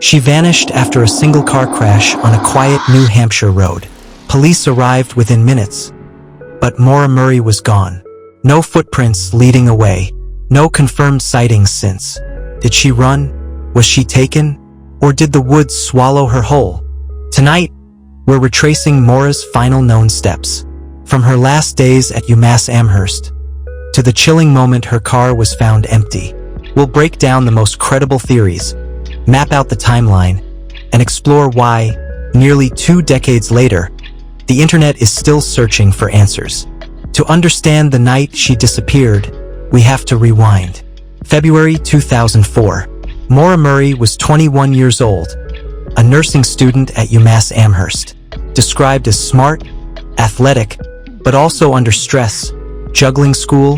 She vanished after a single-car crash on a quiet New Hampshire road. Police arrived within minutes, but Maura Murray was gone. No footprints leading away. No confirmed sightings since. Did she run? Was she taken? Or did the woods swallow her whole? Tonight, we're retracing Maura's final known steps. From her last days at UMass Amherst, to the chilling moment her car was found empty. We'll break down the most credible theories, map out the timeline, and explore why, nearly 2 decades later, the internet is still searching for answers. To understand the night she disappeared, we have to rewind. February 2004. Maura Murray was 21 years old, a nursing student at UMass Amherst. Described as smart, athletic, but also under stress, juggling school,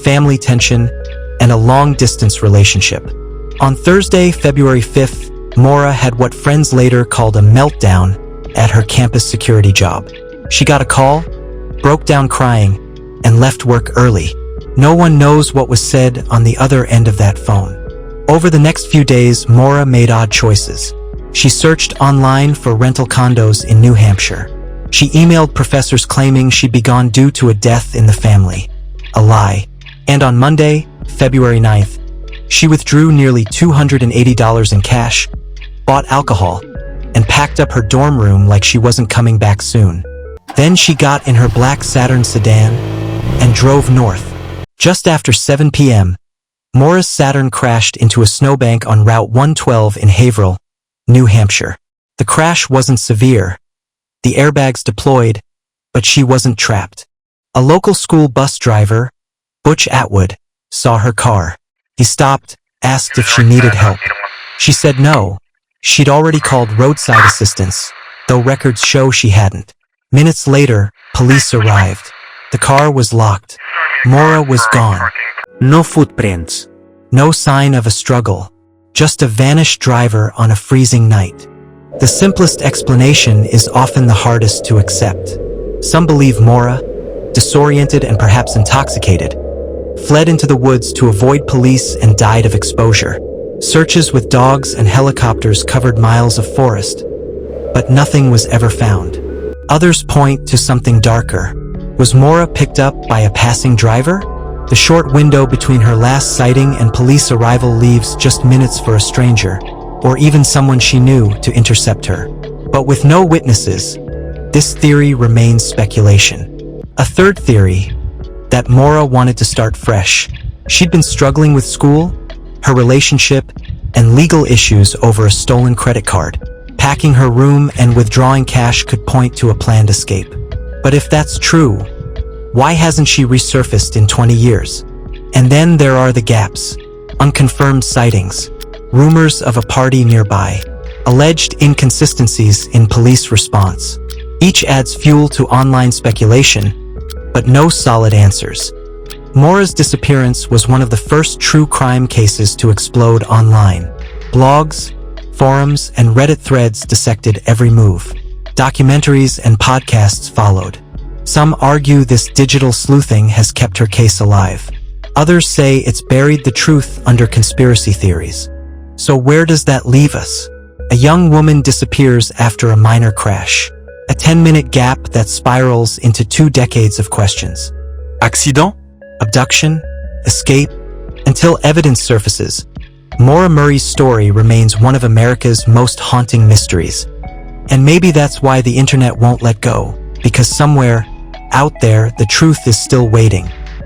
family tension, and a long-distance relationship. On Thursday, February 5th, Maura had what friends later called a meltdown at her campus security job. She got a call, broke down crying, and left work early. No one knows what was said on the other end of that phone. Over the next few days, Maura made odd choices. She searched online for rental condos in New Hampshire. She emailed professors claiming she'd be gone due to a death in the family. A lie. And on Monday, February 9th, she withdrew nearly $280 in cash, bought alcohol, and packed up her dorm room like she wasn't coming back soon. Then she got in her black Saturn sedan and drove north. Just after 7 p.m., Maura's Saturn crashed into a snowbank on Route 112 in Haverhill, New Hampshire. The crash wasn't severe. The airbags deployed, but she wasn't trapped. A local school bus driver, Butch Atwood, saw her car. He stopped, asked if she needed help. She said no. She'd already called roadside assistance, though records show she hadn't. Minutes later, police arrived. The car was locked. Maura was gone. No footprints. No sign of a struggle. Just a vanished driver on a freezing night. The simplest explanation is often the hardest to accept. Some believe Maura, disoriented and perhaps intoxicated, fled into the woods to avoid police and died of exposure. Searches with dogs and helicopters covered miles of forest, but nothing was ever found. Others point to something darker. Was Maura picked up by a passing driver? The short window between her last sighting and police arrival leaves just minutes for a stranger, or even someone she knew, to intercept her. But with no witnesses, this theory remains speculation. A third theory, that Maura wanted to start fresh. She'd been struggling with school, her relationship, and legal issues over a stolen credit card. Packing her room and withdrawing cash could point to a planned escape. But if that's true, why hasn't she resurfaced in 20 years? And then there are the gaps. Unconfirmed sightings, rumors of a party nearby, alleged inconsistencies in police response. Each adds fuel to online speculation, but no solid answers. Maura's disappearance was one of the first true crime cases to explode online. Blogs, forums, and Reddit threads dissected every move. Documentaries and podcasts followed. Some argue this digital sleuthing has kept her case alive. Others say it's buried the truth under conspiracy theories. So where does that leave us? A young woman disappears after a minor crash. A 10-minute gap that spirals into 2 decades of questions. Accident? Abduction? Escape? Until evidence surfaces, Maura Murray's story remains one of America's most haunting mysteries. And maybe that's why the internet won't let go, because somewhere, out there, the truth is still waiting.